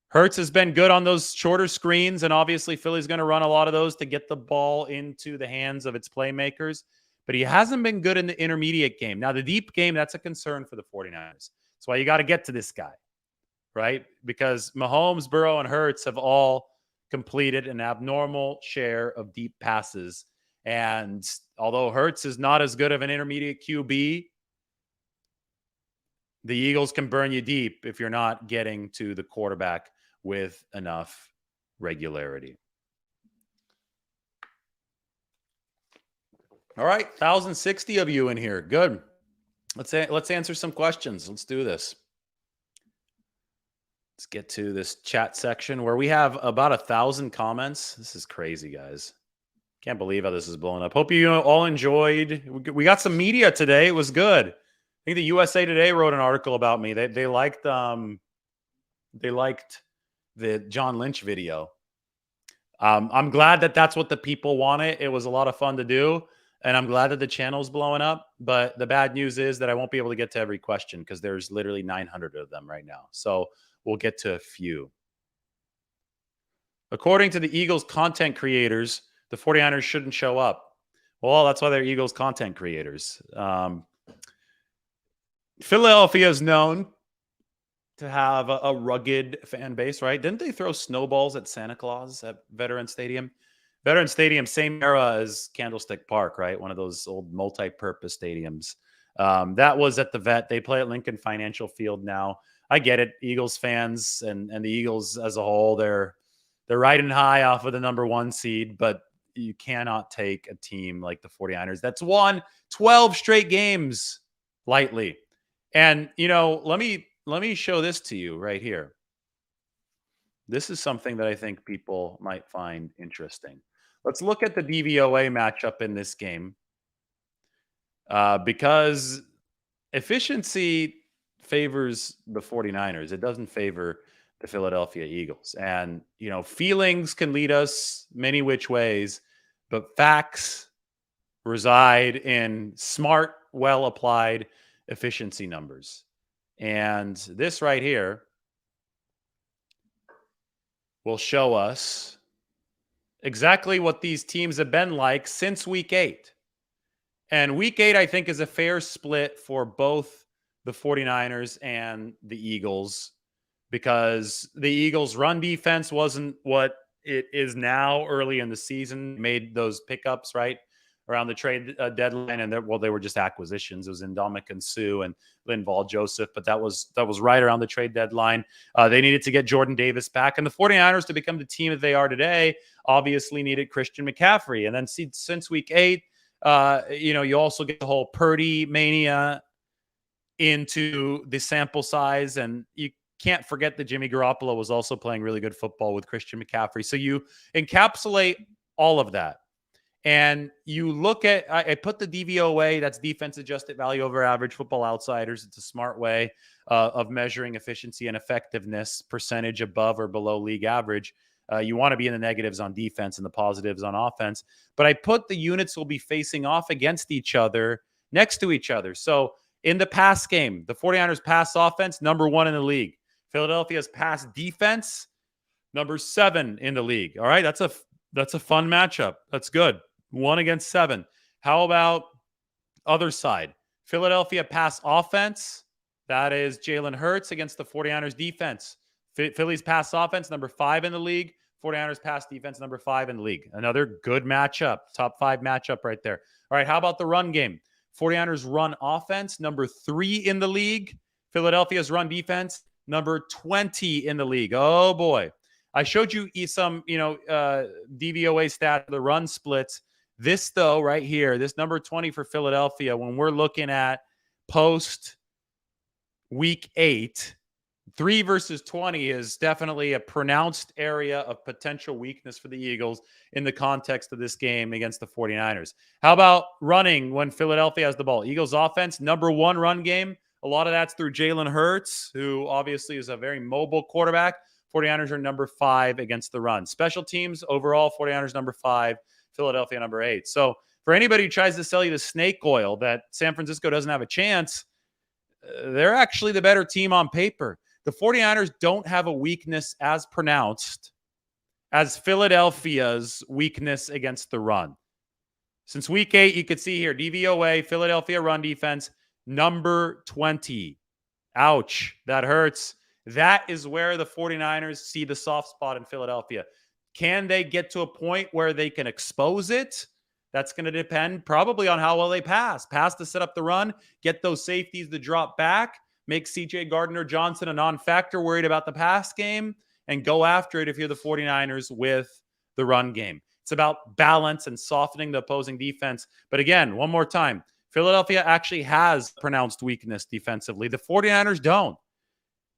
Hurts has been good on those shorter screens, and obviously Philly's going to run a lot of those to get the ball into the hands of its playmakers. But he hasn't been good in the intermediate game. Now, the deep game, that's a concern for the 49ers. That's why you got to get to this guy, right? Because Mahomes, Burrow, and Hurts have all completed an abnormal share of deep passes. And although Hurts is not as good of an intermediate QB, the Eagles can burn you deep if you're not getting to the quarterback with enough regularity. All right, 1,060 of you in here. Good. Let's answer some questions. Let's do this. Let's get to this chat section where we have about 1,000 comments. This is crazy, guys. Can't believe how this is blowing up. Hope you all enjoyed. We got some media today. It was good. I think the USA Today wrote an article about me. They liked the John Lynch video. I'm glad that that's what the people wanted. It was a lot of fun to do. And I'm glad that the channel's blowing up. But the bad news is that I won't be able to get to every question because there's literally 900 of them right now. So we'll get to a few. According to the Eagles content creators, the 49ers shouldn't show up. Well, that's why they're Eagles content creators. Philadelphia is known to have a rugged fan base, right? Didn't they throw snowballs at Santa Claus at Veterans Stadium? Veterans Stadium, same era as Candlestick Park, right? One of those old multi-purpose stadiums. That was at the Vet. They play at Lincoln Financial Field now. I get it. Eagles fans and the Eagles as a whole, they're riding high off of the number 1 seed, but you cannot take a team like the 49ers that's won 12 straight games lightly. And, let me show this to you right here. This is something that I think people might find interesting. Let's look at the DVOA matchup in this game because efficiency favors the 49ers. It doesn't favor the Philadelphia Eagles. And, feelings can lead us many which ways, but facts reside in smart, well-applied efficiency numbers. And this right here will show us exactly what these teams have been like since week 8. And week 8, I think, is a fair split for both the 49ers and the Eagles because the Eagles' run defense wasn't what it is now early in the season. Made those pickups, right? around the trade deadline, and they were just acquisitions. It was Ndamukong Suh and Linval Joseph, but that was right around the trade deadline. They needed to get Jordan Davis back, and the 49ers, to become the team that they are today, obviously needed Christian McCaffrey. And then since week 8, you also get the whole Purdy mania into the sample size, and you can't forget that Jimmy Garoppolo was also playing really good football with Christian McCaffrey. So you encapsulate all of that. And you look at, I put the DVOA, that's defense adjusted value over average, Football Outsiders. It's a smart way of measuring efficiency and effectiveness, percentage above or below league average. You want to be in the negatives on defense and the positives on offense. But I put the units will be facing off against each other, next to each other. So in the pass game, the 49ers pass offense, number 1 in the league. Philadelphia's pass defense, number 7 in the league. All right, that's a fun matchup. That's good. 1 against 7. How about other side? Philadelphia pass offense. That is Jalen Hurts against the 49ers defense. Philly's pass offense, number 5 in the league. 49ers pass defense, number 5 in the league. Another good matchup. Top 5 matchup right there. All right, how about the run game? 49ers run offense, number 3 in the league. Philadelphia's run defense, number 20 in the league. Oh, boy. I showed you some, DVOA stat, the run splits. This, though, right here, this number 20 for Philadelphia, when we're looking at post week 8, 3 versus 20 is definitely a pronounced area of potential weakness for the Eagles in the context of this game against the 49ers. How about running when Philadelphia has the ball? Eagles offense, number 1 run game. A lot of that's through Jalen Hurts, who obviously is a very mobile quarterback. 49ers are number 5 against the run. Special teams overall, 49ers number 5. Philadelphia number 8. So for anybody who tries to sell you the snake oil that San Francisco doesn't have a chance, they're actually the better team on paper. The 49ers don't have a weakness as pronounced as Philadelphia's weakness against the run. Since week 8, you could see here, DVOA, Philadelphia run defense, number 20. Ouch, that hurts. That is where the 49ers see the soft spot in Philadelphia. Can they get to a point where they can expose it? That's going to depend probably on how well they pass. Pass to set up the run, get those safeties to drop back, make C.J. Gardner-Johnson a non-factor, worried about the pass game, and go after it if you're the 49ers with the run game. It's about balance and softening the opposing defense. But again, one more time, Philadelphia actually has pronounced weakness defensively. The 49ers don't.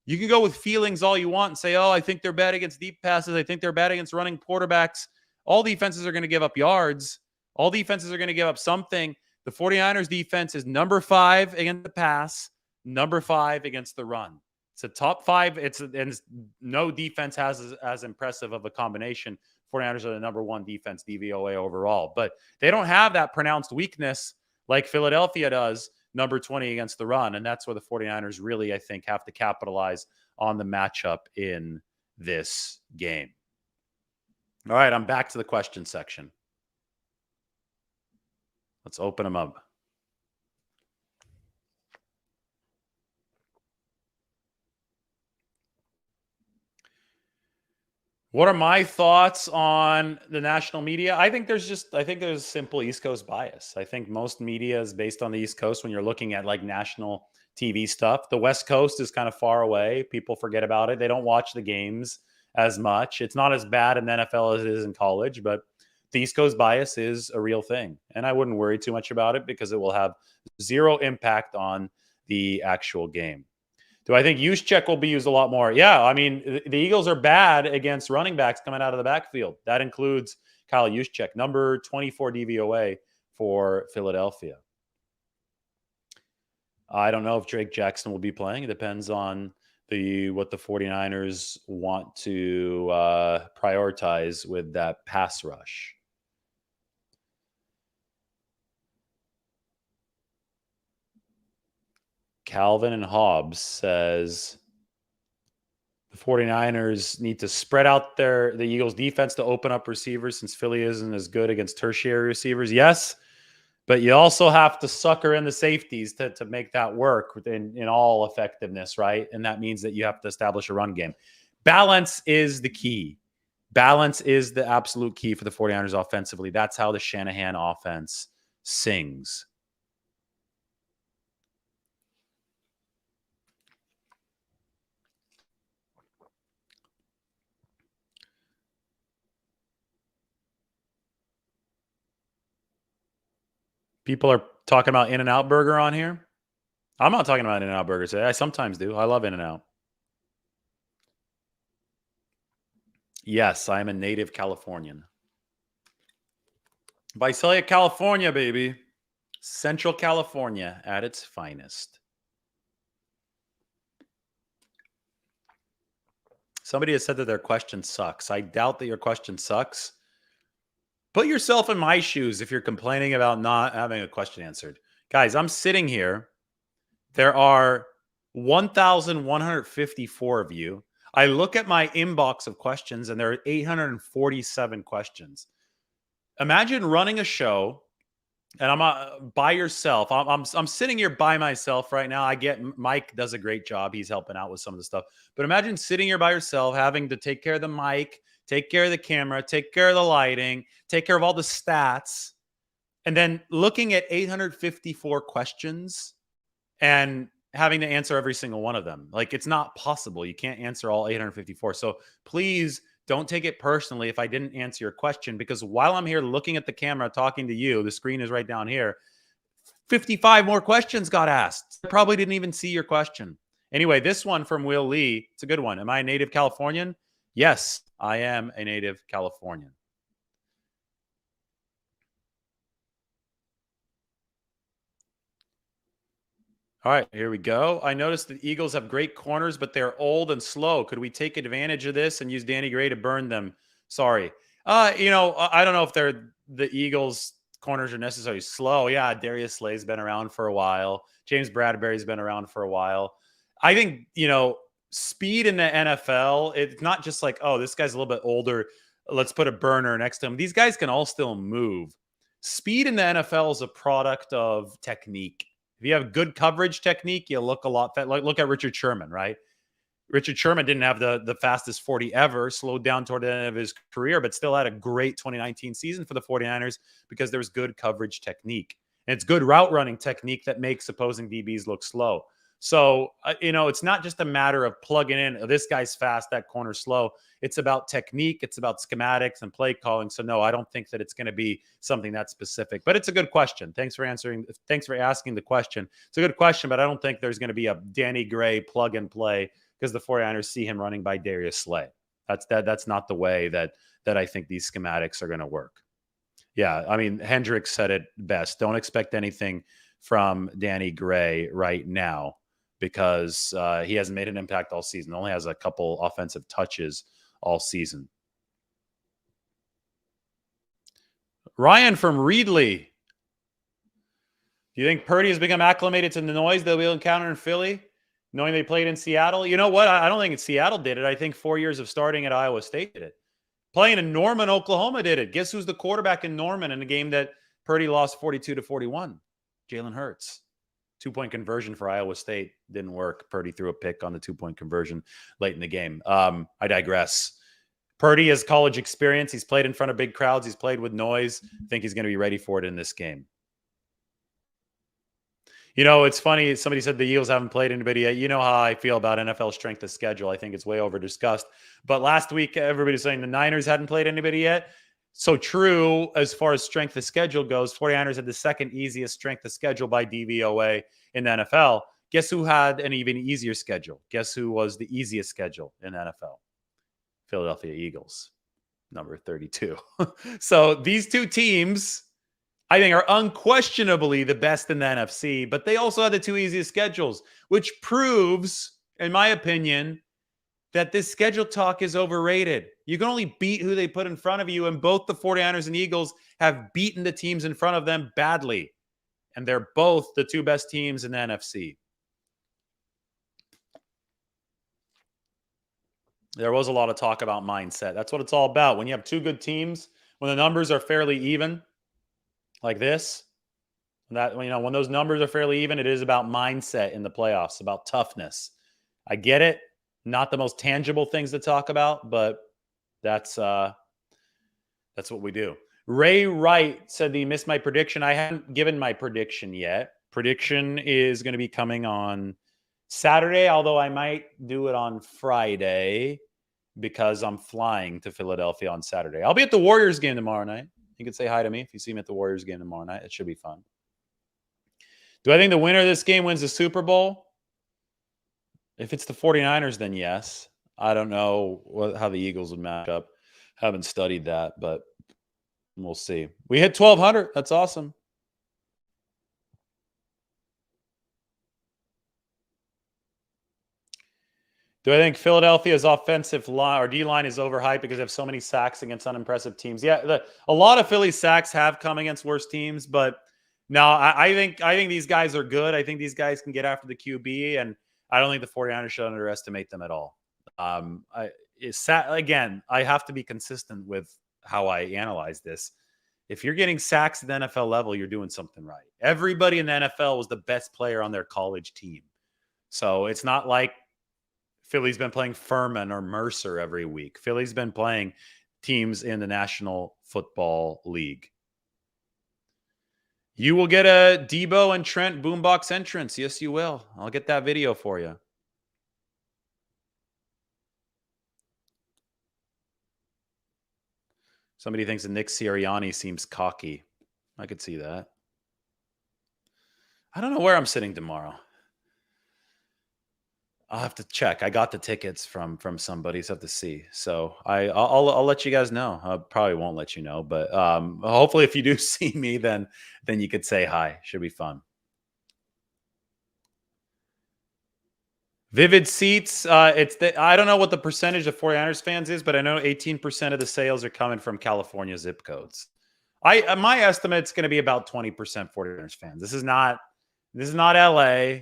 You can go with feelings all you want and say, oh, I think they're bad against deep passes. I think they're bad against running quarterbacks. All defenses are going to give up yards. All defenses are going to give up something. The 49ers defense is number 5 against the pass, number 5 against the run. It's a top 5. And no defense has as impressive of a combination. 49ers are the number 1 defense DVOA overall. But they don't have that pronounced weakness like Philadelphia does, number 20 against the run. And that's where the 49ers really, I think, have to capitalize on the matchup in this game. All right, I'm back to the question section. Let's open them up. What are my thoughts on the national media? I think there's simple East Coast bias. I think most media is based on the East Coast when you're looking at like national TV stuff. The West Coast is kind of far away. People forget about it. They don't watch the games as much. It's not as bad in the NFL as it is in college, but the East Coast bias is a real thing. And I wouldn't worry too much about it because it will have zero impact on the actual game. Do I think Juszczyk will be used a lot more? Yeah, I mean, the Eagles are bad against running backs coming out of the backfield. That includes Kyle Juszczyk, number 24 DVOA for Philadelphia. I don't know if Drake Jackson will be playing. It depends on what the 49ers want to prioritize with that pass rush. Calvin and Hobbs says the 49ers need to spread out the Eagles defense to open up receivers since Philly isn't as good against tertiary receivers. Yes, but you also have to sucker in the safeties to make that work in all effectiveness, right? And that means that you have to establish a run game. Balance is the key. Balance is the absolute key for the 49ers offensively. That's how the Shanahan offense sings. People are talking about In-N-Out Burger on here. I'm not talking about In-N-Out Burger today. I sometimes do. I love In-N-Out. Yes, I am a native Californian. Visalia, California, baby. Central California at its finest. Somebody has said that their question sucks. I doubt that your question sucks. Put yourself in my shoes if you're complaining about not having a question answered. Guys, I'm sitting here. There are 1,154 of you. I look at my inbox of questions and there are 847 questions. Imagine running a show and I'm by yourself. I'm sitting here by myself right now. I get Mike does a great job. He's helping out with some of the stuff. But imagine sitting here by yourself, having to take care of the mic, take care of the camera, take care of the lighting, take care of all the stats, and then looking at 854 questions and having to answer every single one of them. Like, it's not possible. You can't answer all 854. So please don't take it personally if I didn't answer your question, because while I'm here looking at the camera, talking to you, the screen is right down here. 55 more questions got asked. I probably didn't even see your question. Anyway, this one from Will Lee, it's a good one. Am I a native Californian? Yes, I am a native Californian. All right, here we go. I noticed the Eagles have great corners, but they're old and slow. Could we take advantage of this and use Danny Gray to burn them? Sorry. I don't know if the Eagles corners are necessarily slow. Yeah, Darius Slay's been around for a while. James Bradbury's been around for a while. I think, speed in the NFL, it's not just like, oh, this guy's a little bit older. Let's put a burner next to him. These guys can all still move. Speed in the NFL is a product of technique. If you have good coverage technique, you look a lot like look at Richard Sherman, right? Richard Sherman didn't have the fastest 40 ever, slowed down toward the end of his career, but still had a great 2019 season for the 49ers because there was good coverage technique. And it's good route running technique that makes opposing DBs look slow. So, it's not just a matter of plugging in, oh, this guy's fast, that corner's slow. It's about technique. It's about schematics and play calling. So, no, I don't think that it's going to be something that specific. But it's a good question. Thanks for asking the question. It's a good question, but I don't think there's going to be a Danny Gray plug and play because the 49ers see him running by Darius Slay. That's not the way that I think these schematics are going to work. Yeah, I mean, Hendricks said it best. Don't expect anything from Danny Gray right now because he hasn't made an impact all season. Only has a couple offensive touches all season. Ryan from Reedley. Do you think Purdy has become acclimated to the noise that we'll encounter in Philly, knowing they played in Seattle? You know what? I don't think Seattle did it. I think 4 years of starting at Iowa State did it. Playing in Norman, Oklahoma did it. Guess who's the quarterback in Norman in a game that Purdy lost 42-41? Jalen Hurts. 2-point conversion for Iowa State didn't work. Purdy threw a pick on the 2-point conversion late in the game. I digress. Purdy has college experience. He's played in front of big crowds. He's played with noise. I think he's going to be ready for it in this game. It's funny. Somebody said the Eagles haven't played anybody yet. You know how I feel about NFL strength of schedule. I think it's way over discussed. But last week, everybody's saying the Niners hadn't played anybody yet. So true as far as strength of schedule goes. 49ers had the second easiest strength of schedule by DVOA in the NFL. Guess who had an even easier schedule? Guess who was the easiest schedule in the NFL? Philadelphia Eagles, number 32. So these two teams, I think, are unquestionably the best in the NFC, but they also had the two easiest schedules, which proves, in my opinion, that this schedule talk is overrated. You can only beat who they put in front of you, and both the 49ers and Eagles have beaten the teams in front of them badly, and they're both the two best teams in the NFC. There was a lot of talk about mindset. That's what it's all about. When you have two good teams, when the numbers are fairly even, like this, when those numbers are fairly even, it is about mindset in the playoffs, about toughness. I get it. Not the most tangible things to talk about, but that's what we do. Ray Wright said that he missed my prediction. I haven't given my prediction yet. Prediction is going to be coming on Saturday, although I might do it on Friday because I'm flying to Philadelphia on Saturday. I'll be at the Warriors game tomorrow night. You can say hi to me if you see me at the Warriors game tomorrow night. It should be fun. Do I think the winner of this game wins the Super Bowl? If it's the 49ers, then yes. I don't know how the Eagles would match up. Haven't studied that, but we'll see. We hit 1,200. That's awesome. Do I think Philadelphia's offensive line or D line is overhyped because they have so many sacks against unimpressive teams? Yeah, a lot of Philly sacks have come against worse teams, but no, I think these guys are good. I think these guys can get after the QB, and I don't think the 49ers should underestimate them at all. Again, I have to be consistent with how I analyze this. If you're getting sacks at the NFL level, you're doing something right. Everybody in the NFL was the best player on their college team. So it's not like Philly's been playing Furman or Mercer every week. Philly's been playing teams in the National Football League. You will get a Debo and Trent boombox entrance. Yes, you will. I'll get that video for you. Somebody thinks that Nick Sirianni seems cocky. I could see that. I don't know where I'm sitting tomorrow. I'll have to check. I got the tickets from somebody, so I have to see. So I'll let you guys know. I probably won't let you know, but hopefully, if you do see me, then you could say hi. Should be fun. Vivid Seats. I don't know what the percentage of 49ers fans is, but I know 18% of the sales are coming from California zip codes. My estimate's going to be about 20% 49ers fans. This is not LA.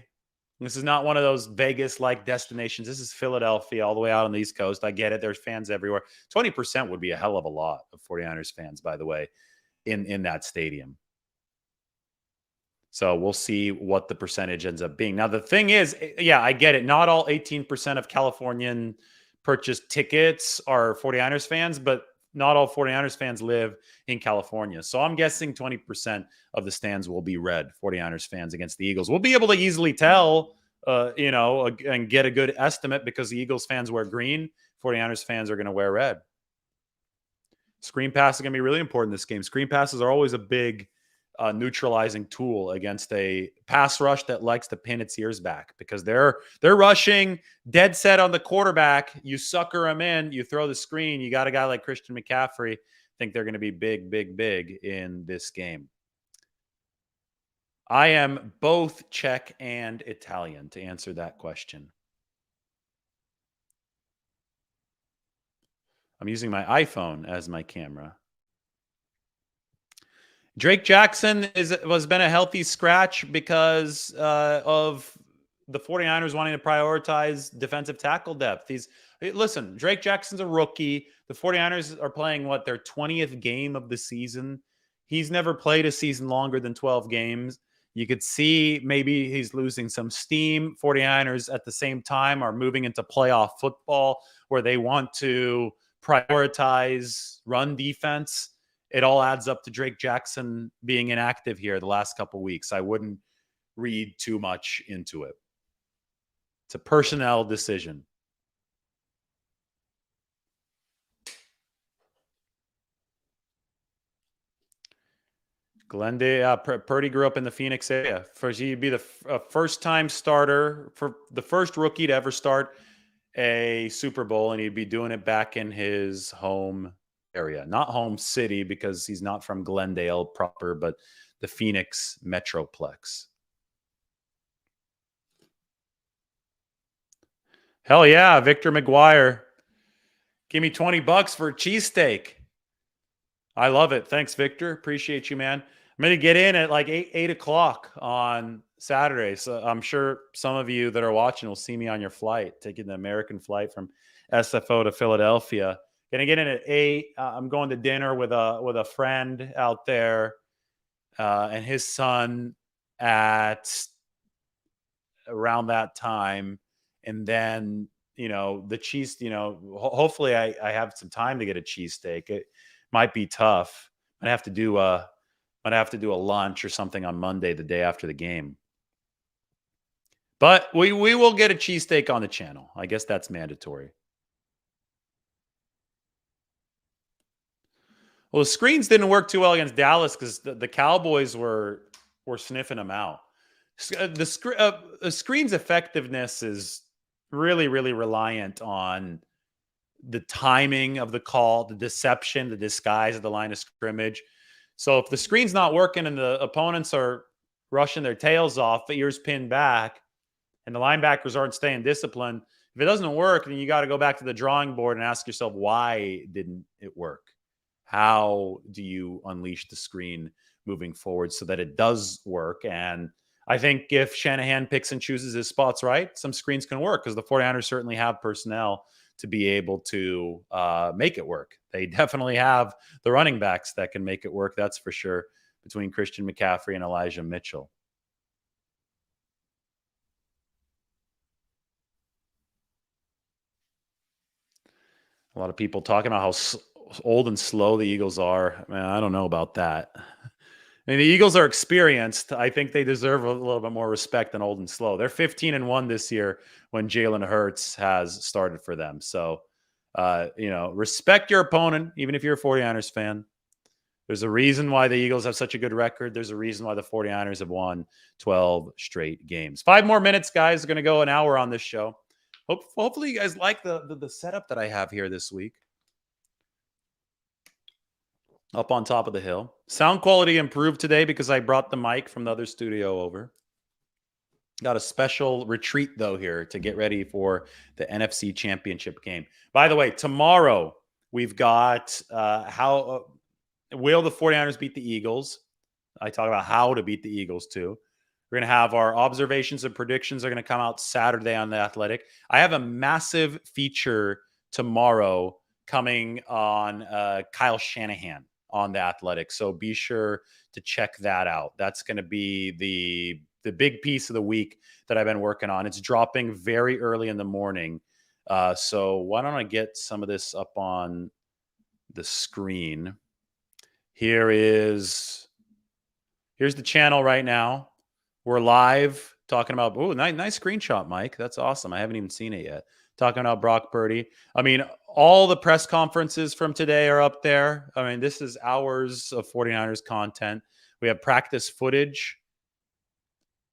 This is not one of those Vegas-like destinations. This is Philadelphia, all the way out on the East Coast. I get it. There's fans everywhere. 20% would be a hell of a lot of 49ers fans, by the way, in that stadium. So we'll see what the percentage ends up being. Now, the thing is, yeah, I get it. Not all 18% of Californian purchased tickets are 49ers fans, but not all 49ers fans live in California. So I'm guessing 20% of the stands will be red, 49ers fans against the Eagles. We'll be able to easily tell, and get a good estimate because the Eagles fans wear green, 49ers fans are going to wear red. Screen pass is going to be really important in this game. Screen passes are always a big neutralizing tool against a pass rush that likes to pin its ears back because they're rushing dead set on the quarterback. You sucker them in, you throw the screen. You got a guy like Christian McCaffrey. I think they're going to be big in this game. I am both Czech and Italian to answer that question. I'm using my iPhone as my camera. Drake Jackson has been a healthy scratch because of the 49ers wanting to prioritize defensive tackle depth. Listen, Drake Jackson's a rookie. The 49ers are playing their 20th game of the season. He's never played a season longer than 12 games. You could see maybe he's losing some steam. 49ers at the same time are moving into playoff football where they want to prioritize run defense. It all adds up to Drake Jackson being inactive here the last couple of weeks. I wouldn't read too much into it. It's a personnel decision. Glendale, Purdy grew up in the Phoenix area. He'd be the first-time starter, for the first rookie to ever start a Super Bowl, and he'd be doing it back in his home area, not home city because he's not from Glendale proper, but the Phoenix Metroplex. Hell yeah, Victor McGuire. Give me $20 for a cheesesteak. I love it. Thanks, Victor. Appreciate you, man. I'm going to get in at like 8 o'clock on Saturday. So I'm sure some of you that are watching will see me on your flight, taking the American flight from SFO to Philadelphia. Gonna get in at 8. I'm going to dinner with a friend out there and his son at around that time. And then, the cheese, hopefully I have some time to get a cheesesteak. It might be tough. Might have to do a lunch or something on Monday, the day after the game. But we will get a cheesesteak on the channel. I guess that's mandatory. Well, the screens didn't work too well against Dallas because the Cowboys were sniffing them out. The screen's effectiveness is really, really reliant on the timing of the call, the deception, the disguise of the line of scrimmage. So if the screen's not working and the opponents are rushing their tails off, the ears pinned back, and the linebackers aren't staying disciplined, if it doesn't work, then you got to go back to the drawing board and ask yourself, why didn't it work? How do you unleash the screen moving forward so that it does work? And I think if Shanahan picks and chooses his spots right, some screens can work because the 49ers certainly have personnel to be able to make it work. They definitely have the running backs that can make it work. That's for sure, between Christian McCaffrey and Elijah Mitchell. A lot of people talking about how old and slow the Eagles are. Man, I don't know about that. I mean, the Eagles are experienced. I think they deserve a little bit more respect than old and slow. They're 15-1 this year when Jalen Hurts has started for them. So, respect your opponent, even if you're a 49ers fan. There's a reason why the Eagles have such a good record. There's a reason why the 49ers have won 12 straight games. 5 more minutes, guys. Are going to go an hour on this show. Hopefully you guys like the setup that I have here this week. Up on top of the hill. Sound quality improved today because I brought the mic from the other studio over. Got a special retreat, though, here to get ready for the NFC Championship game. By the way, tomorrow we've got will the 49ers beat the Eagles? I talk about how to beat the Eagles, too. We're going to have our observations and predictions are going to come out Saturday on The Athletic. I have a massive feature tomorrow coming on Kyle Shanahan on The Athletic. So be sure to check that out. That's going to be the big piece of the week that I've been working on. It's dropping very early in the morning. So why don't I get some of this up on the screen? Here's the channel right now. We're live talking about, nice screenshot, Mike. That's awesome. I haven't even seen it yet. Talking about Brock Purdy. I mean, all the press conferences from today are up there. I mean, this is hours of 49ers content. We have practice footage.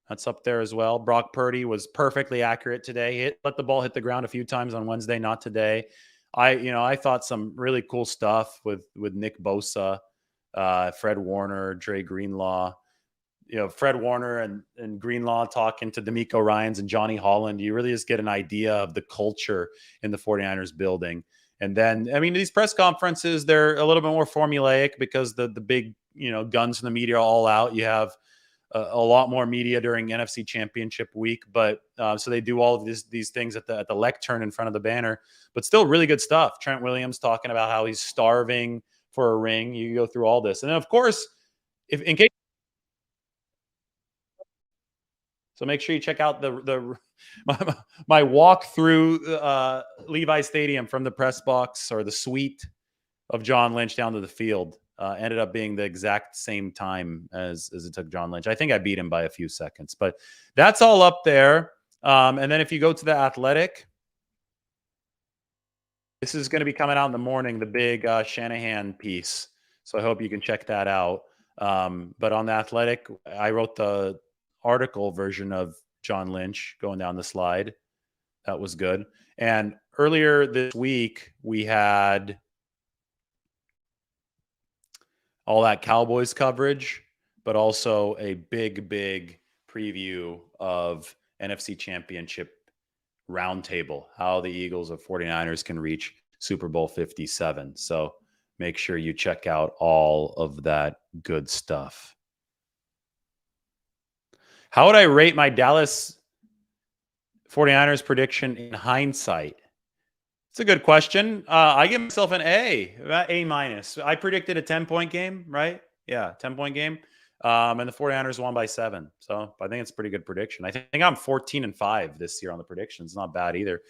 That's up there as well. Brock Purdy was perfectly accurate today. Let the ball hit the ground a few times on Wednesday, not today. I thought some really cool stuff with Nick Bosa, Fred Warner, Dre Greenlaw. Fred Warner and Greenlaw talking to D'Amico Ryans and Johnny Holland, you really just get an idea of the culture in the 49ers building. And then, I mean, these press conferences, they're a little bit more formulaic because the big, guns from the media are all out. You have a lot more media during NFC Championship week, but so they do all of these things at the lectern in front of the banner, but still really good stuff. Trent Williams talking about how he's starving for a ring. You go through all this. And then, of course, in case, so make sure you check out my walk through Levi Stadium from the press box or the suite of John Lynch down to the field. Ended up being the exact same time as it took John Lynch. I think I beat him by a few seconds, but that's all up there. And then if you go to The Athletic, this is going to be coming out in the morning, the big Shanahan piece. So I hope you can check that out. But on The Athletic, I wrote the article version of John Lynch going down the slide. That was good. And earlier this week, we had all that Cowboys coverage, but also a big preview of NFC Championship roundtable, how the Eagles of 49ers can reach Super Bowl 57. So make sure you check out all of that good stuff. How would I rate my Dallas 49ers prediction in hindsight? It's a good question. I give myself an A, about A minus. I predicted a 10-point game, right? Yeah, 10-point game. And the 49ers won by 7. So I think it's a pretty good prediction. I think I'm 14-5 this year on the predictions. Not bad either.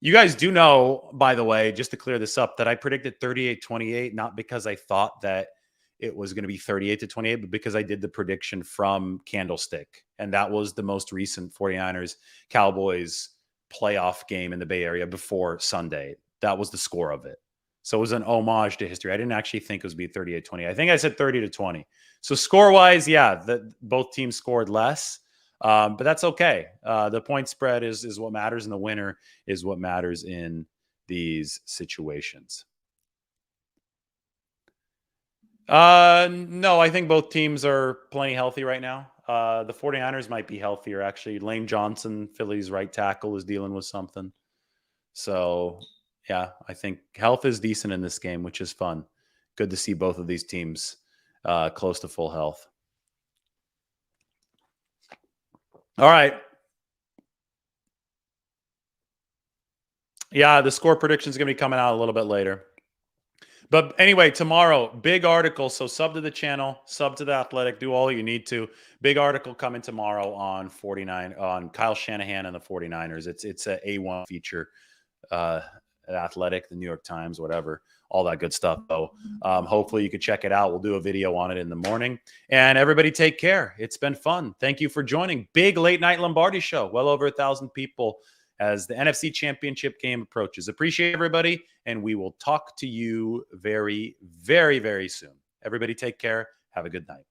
You guys do know, by the way, just to clear this up, that I predicted 38-28, not because I thought that it was going to be 38-28, but because I did the prediction from Candlestick. And that was the most recent 49ers Cowboys playoff game in the Bay Area before Sunday. That was the score of it. So it was an homage to history. I didn't actually think it was be 38-20. I think I said 30-20. So score wise, yeah, both teams scored less. But that's okay. The point spread is what matters, and the winner is what matters in these situations. No, I think both teams are plenty healthy right now. The 49ers might be healthier, actually. Lane Johnson, Philly's right tackle, is dealing with something. So, yeah, I think health is decent in this game, which is fun. Good to see both of these teams close to full health. All right. Yeah, the score prediction is going to be coming out a little bit later. But anyway, tomorrow, big article. So sub to the channel, sub to the Athletic, do all you need to. Big article coming tomorrow on 49 on Kyle Shanahan and the 49ers. It's a A1 feature. At Athletic, the New York Times, whatever, all that good stuff. So hopefully you could check it out. We'll do a video on it in the morning. And everybody take care. It's been fun. Thank you for joining. Big late night Lombardi show. Well over 1,000 people as the NFC Championship game approaches. Appreciate everybody, and we will talk to you very, very, very soon. Everybody take care. Have a good night.